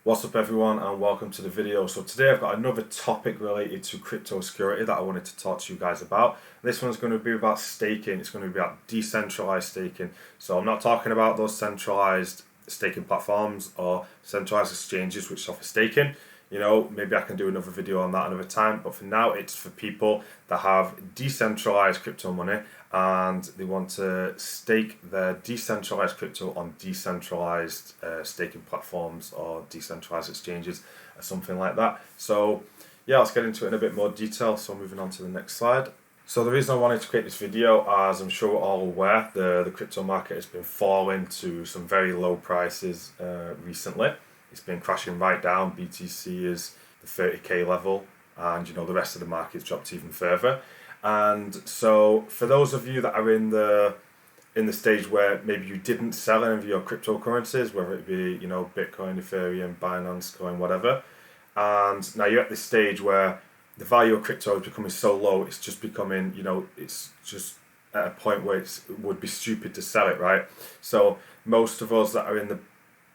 What's up everyone and welcome to the video. So today I've got another topic related to crypto security that I wanted to talk to you guys about. This one's going to be about staking. It's going to be about decentralized staking. So I'm not talking about those centralized staking platforms or centralized exchanges which offer staking. You know, maybe I can do another video on that another time, but for now it's for people that have decentralized crypto money and they want to stake their decentralized crypto on decentralized staking platforms or decentralized exchanges or something like that. So yeah, let's get into it in a bit more detail. So moving on to the next slide. So the reason I wanted to create this video, as I'm sure we're all aware, the crypto market has been falling to some very low prices recently. It's been crashing right down. BTC is the 30k level, and you know the rest of the market's dropped even further. And so for those of you that are in the stage where maybe you didn't sell any of your cryptocurrencies, whether it be, you know, Bitcoin, Ethereum, Binance Coin, whatever, and now you're at this stage where the value of crypto is becoming so low, it's just becoming, you know, it's just at a point where it would be stupid to sell it, right? So most of us that are in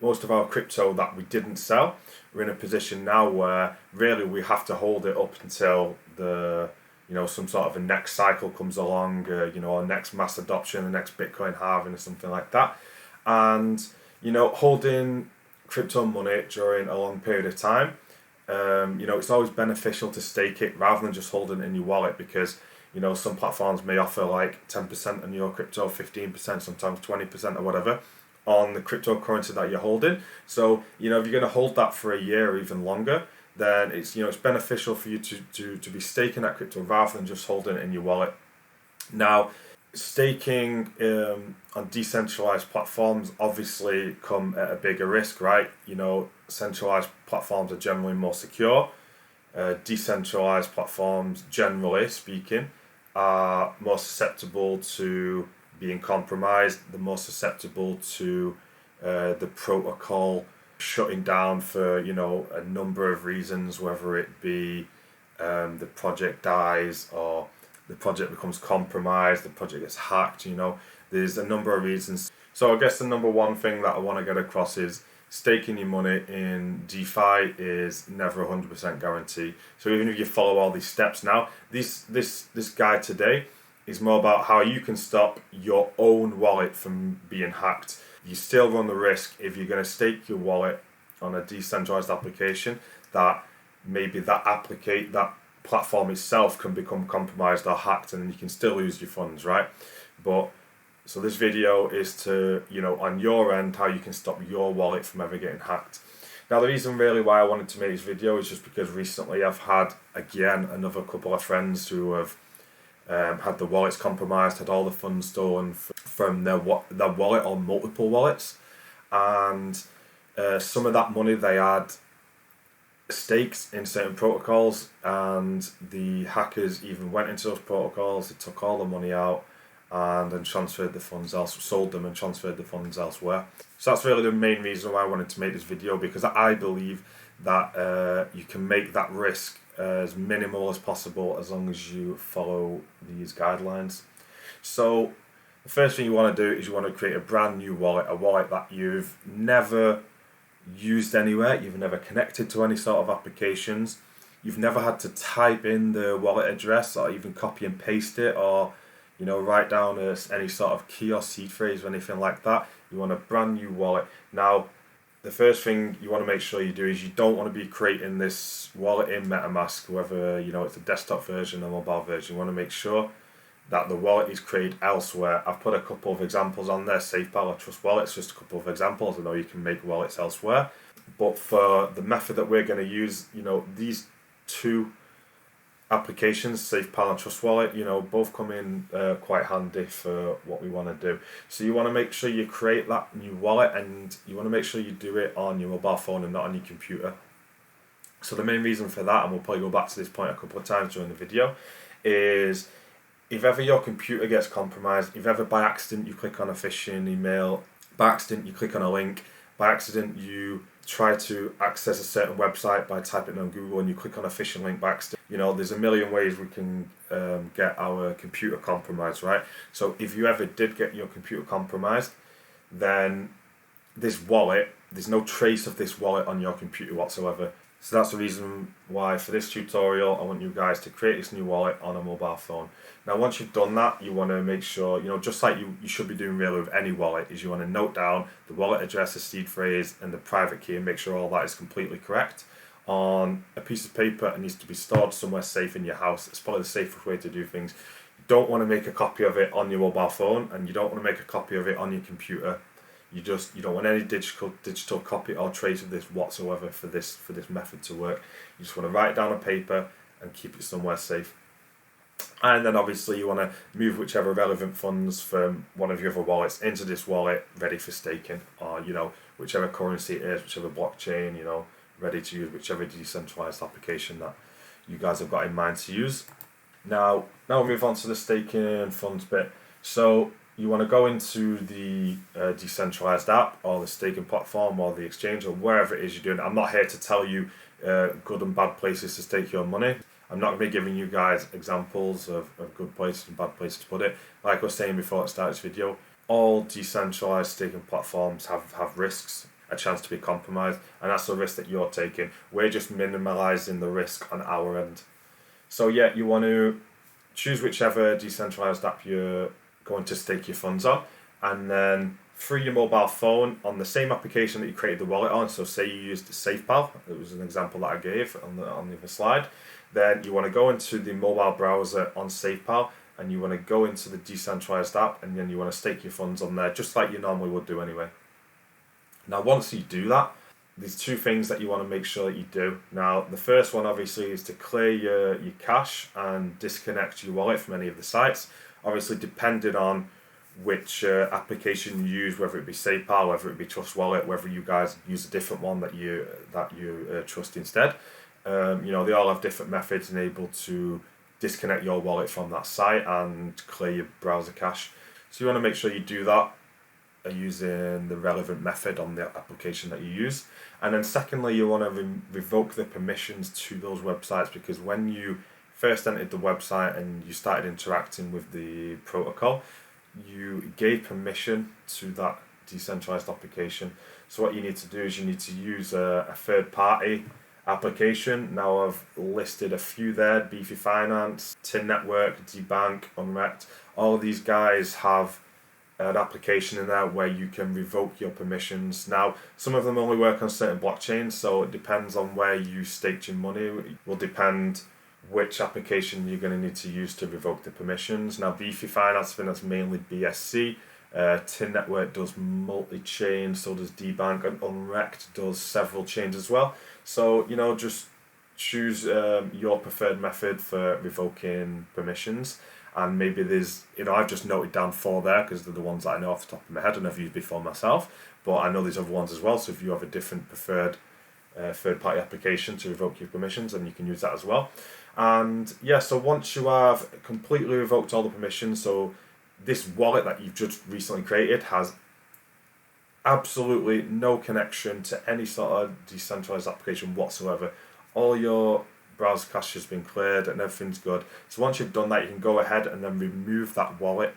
most of our crypto that we didn't sell, we're in a position now where really we have to hold it up until some sort of a next cycle comes along, or next mass adoption, the next Bitcoin halving or something like that. And, you know, holding crypto money during a long period of time, it's always beneficial to stake it rather than just holding it in your wallet, because, you know, some platforms may offer like 10% on your crypto, 15%, sometimes 20% or whatever on the cryptocurrency that you're holding. So, you know, if you're going to hold that for a year or even longer, then it's beneficial for you to be staking that crypto rather than just holding it in your wallet. Now, staking on decentralized platforms obviously come at a bigger risk, right? You know, centralized platforms are generally more secure. Decentralized platforms, generally speaking, are more susceptible to being compromised. They're more susceptible to the protocol shutting down for, you know, a number of reasons, whether it be the project dies or the project becomes compromised, the project gets hacked, you know, there's a number of reasons. So I guess the number one thing that I want to get across is staking your money in DeFi is never 100% guarantee. So even if you follow all these steps now, this guide today is more about how you can stop your own wallet from being hacked. You still run the risk if you're going to stake your wallet on a decentralized application that maybe that platform itself can become compromised or hacked, and then you can still lose your funds, right? But so this video is to, you know, on your end, how you can stop your wallet from ever getting hacked. Now, the reason really why I wanted to make this video is just because recently I've had, again, another couple of friends who have had the wallets compromised, had all the funds stolen from their wallet or multiple wallets, and some of that money they had staked in certain protocols, and the hackers even went into those protocols, they took all the money out and then transferred the funds sold them and transferred the funds elsewhere. So that's really the main reason why I wanted to make this video, because I believe that you can make that risk as minimal as possible as long as you follow these guidelines. So the first thing you want to do is you want to create a brand new wallet, a wallet that you've never used anywhere, you've never connected to any sort of applications, you've never had to type in the wallet address or even copy and paste it, or, you know, write down any sort of key or seed phrase or anything like that. You want a brand new wallet. Now, the first thing you want to make sure you do is you don't want to be creating this wallet in MetaMask, whether, you know, it's a desktop version or mobile version. You want to make sure that the wallet is created elsewhere. I've put a couple of examples on there, SafePal or Trust Wallets, just a couple of examples. I know you can make wallets elsewhere, but for the method that we're going to use, you know, these two applications, SafePal and Trust Wallet, you know, both come in quite handy for what we want to do. So you want to make sure you create that new wallet, and you want to make sure you do it on your mobile phone and not on your computer. So the main reason for that, and we'll probably go back to this point a couple of times during the video, is if ever your computer gets compromised, if ever by accident you click on a phishing email, by accident you click on a link, by accident you try to access a certain website by typing on Google and you click on a phishing link by accident, you know, there's a million ways we can get our computer compromised, right? So if you ever did get your computer compromised, then this wallet there's no trace of this wallet on your computer whatsoever. So that's the reason why for this tutorial I want you guys to create this new wallet on a mobile phone. Now once you've done that, you want to make sure, just like you should be doing really with any wallet, is you want to note down the wallet address, the seed phrase and the private key, and make sure all that is completely correct on a piece of paper. It needs to be stored somewhere safe in your house. It's probably the safest way to do things. You don't want to make a copy of it on your mobile phone, and you don't want to make a copy of it on your computer. You don't want any digital copy or trace of this whatsoever for this method to work. You just want to write it down on paper and keep it somewhere safe. And then obviously you want to move whichever relevant funds from one of your other wallets into this wallet ready for staking, or whichever currency it is, whichever blockchain, ready to use, whichever decentralized application that you guys have got in mind to use. Now we'll move on to the staking funds bit. So you want to go into the Decentralized app or the staking platform or the exchange or wherever it is you're doing. I'm not here to tell you good and bad places to stake your money. I'm not going to be giving you guys examples of good places and bad places to put it. Like I was saying before I started this video, all decentralized staking platforms have risks, a chance to be compromised, and that's the risk that you're taking. We're just minimalizing the risk on our end. So yeah, you want to choose whichever decentralized app you're going to stake your funds on, and then through your mobile phone on the same application that you created the wallet on. So say you used SafePal, it was an example that I gave on the other slide. Then you want to go into the mobile browser on SafePal, and you want to go into the Decentralized app, and then you want to stake your funds on there just like you normally would do anyway. Now once you do that, there's two things that you want to make sure that you do. Now the first one obviously is to clear your cache and disconnect your wallet from any of the sites. Obviously depending on which application you use, whether it be SafePal, whether it be Trust Wallet, whether you guys use a different one that you trust instead. They all have different methods enabled to disconnect your wallet from that site and clear your browser cache. So you want to make sure you do that using the relevant method on the application that you use. And then secondly, you want to revoke the permissions to those websites, because when you first entered the website and you started interacting with the protocol, you gave permission to that decentralized application. So what you need to do is you need to use a third-party application. Now I've listed a few there: Beefy Finance, Tin Network, Debank, Unrect. All of these guys have an application in there where you can revoke your permissions. Now some of them only work on certain blockchains, so it depends on where you staked your money. It will depend which application you're going to need to use to revoke the permissions. Now Beefy Finance, I think that's mainly BSC. Tin Network does multi-chain, so does Debank, and Unrect does several chains as well. So just choose your preferred method for revoking permissions. And maybe there's, I've just noted down 4 there because they're the ones that I know off the top of my head and I've used before myself. But I know there's other ones as well. So if you have a different preferred third-party application to revoke your permissions, then you can use that as well. And yeah, so once you have completely revoked all the permissions, so this wallet that you've just recently created has absolutely no connection to any sort of decentralized application whatsoever. All your browser cache has been cleared and everything's good. So once you've done that, you can go ahead and then remove that wallet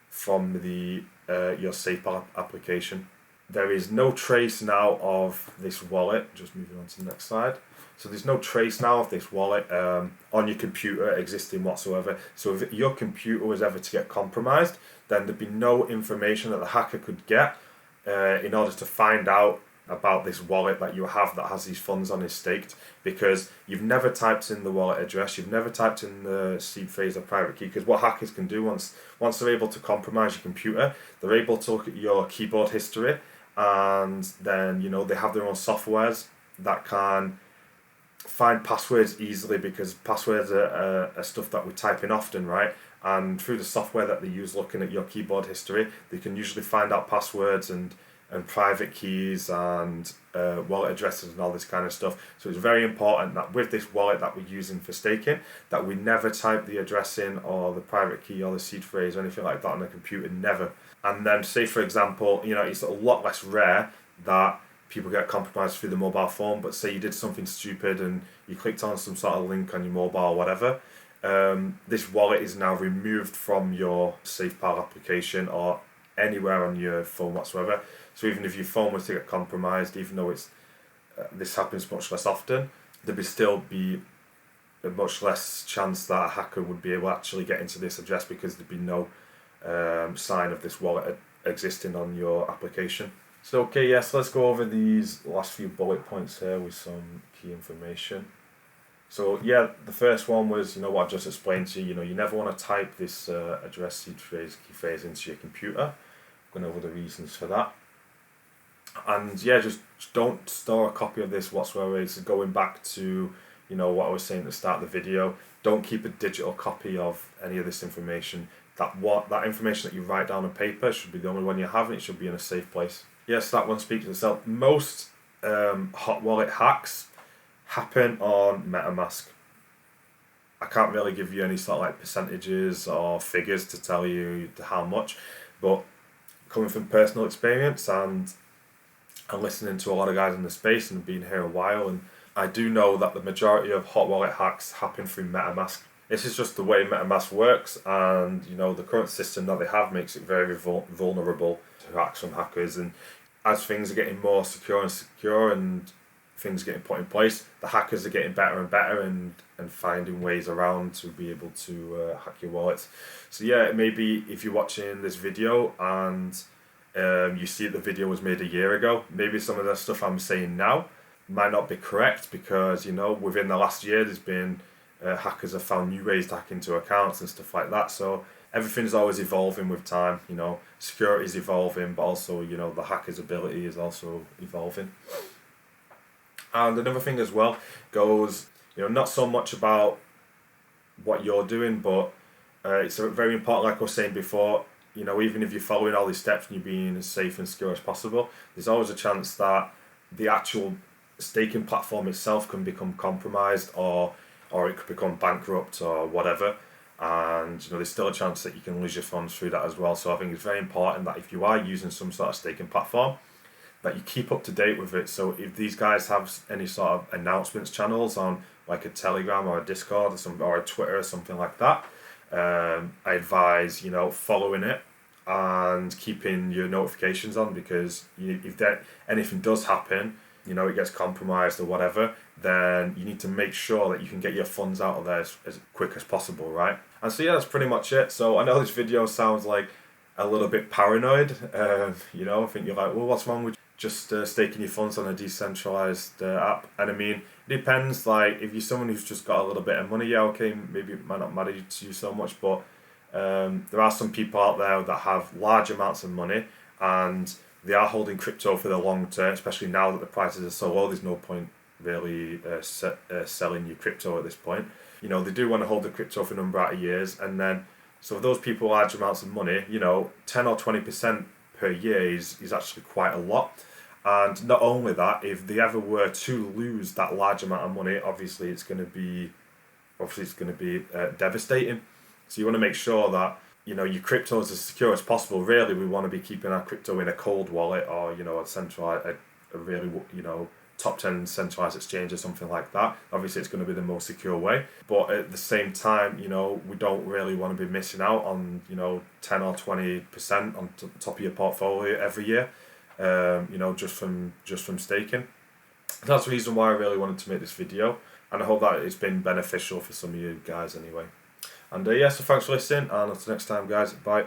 from the your SafePal application. There is no trace now of this wallet. Just moving on to the next slide. So there's no trace now of this wallet on your computer existing whatsoever. So if your computer was ever to get compromised, then there'd be no information that the hacker could get in order to find out about this wallet that you have that has these funds on it staked, because you've never typed in the wallet address, you've never typed in the seed phrase or private key. Because what hackers can do once they're able to compromise your computer, they're able to look at your keyboard history, and then they have their own softwares that can find passwords easily, because passwords are stuff that we type in often, right? And through the software that they use looking at your keyboard history, they can usually find out passwords and private keys and wallet addresses and all this kind of stuff. So it's very important that with this wallet that we're using for staking, that we never type the address in or the private key or the seed phrase or anything like that on the computer, never. And then say for example, it's a lot less rare that people get compromised through the mobile phone, but say you did something stupid and you clicked on some sort of link on your mobile or whatever, this wallet is now removed from your SafePal application or anywhere on your phone whatsoever. So even if your phone was to get compromised, even though this happens much less often, there'd still be a much less chance that a hacker would be able to actually get into this address, because there'd be no sign of this wallet existing on your application. So okay, yes, let's go over these last few bullet points here with some key information. So yeah, the first one was, what I've just explained to you. You never want to type this address seed phrase, key phrase into your computer. I'm going over the reasons for that. And yeah, just don't store a copy of this whatsoever. It's going back to what I was saying at the start of the video. Don't keep a digital copy of any of this information. That information that you write down on paper should be the only one you have, and it should be in a safe place. Yes, that one speaks for itself. Most hot wallet hacks happen on MetaMask. I can't really give you any sort of like percentages or figures to tell you how much, but coming from personal experience and listening to a lot of guys in the space and being here a while, and I do know that the majority of hot wallet hacks happen through MetaMask. This is just the way MetaMask works, and the current system that they have makes it very vulnerable to hacks from hackers. And as things are getting more secure and things getting put in place, the hackers are getting better and better and finding ways around to be able to hack your wallets. So yeah, maybe if you're watching this video and you see the video was made a year ago, maybe some of the stuff I'm saying now might not be correct, because within the last year there's been hackers have found new ways to hack into accounts and stuff like that. So everything's always evolving with time. Security is evolving, but also the hacker's ability is also evolving. And another thing as well goes, not so much about what you're doing, but it's very important, like I was saying before, even if you're following all these steps and you're being as safe and secure as possible, there's always a chance that the actual staking platform itself can become compromised, or it could become bankrupt or whatever. And there's still a chance that you can lose your funds through that as well. So I think it's very important that if you are using some sort of staking platform, that you keep up to date with it. So if these guys have any sort of announcements channels on like a Telegram or a Discord or a Twitter or something like that, I advise following it and keeping your notifications on, because if anything does happen, it gets compromised or whatever, then you need to make sure that you can get your funds out of there as quick as possible, right? And so yeah, that's pretty much it. So I know this video sounds like a little bit paranoid. I think you're like, well, what's wrong with just staking your funds on a decentralized app? And I mean, it depends. Like, if you're someone who's just got a little bit of money, yeah, okay, maybe it might not matter to you so much, but there are some people out there that have large amounts of money and they are holding crypto for the long term, especially now that the prices are so low. There's no point really selling your crypto at this point. They do want to hold the crypto for a number of years, and then so for those people with large amounts of money, 10 or 20% per year is actually quite a lot. And not only that, if they ever were to lose that large amount of money, obviously it's going to be devastating. So you want to make sure that your crypto is as secure as possible. Really, we want to be keeping our crypto in a cold wallet, or a centralized, a really top 10 centralized exchange or something like that. Obviously, it's going to be the most secure way. But at the same time, we don't really want to be missing out on 10 or 20% on top of your portfolio every year. Just from staking. That's the reason why I really wanted to make this video, and I hope that it's been beneficial for some of you guys anyway. And so thanks for listening, and until next time, guys, bye.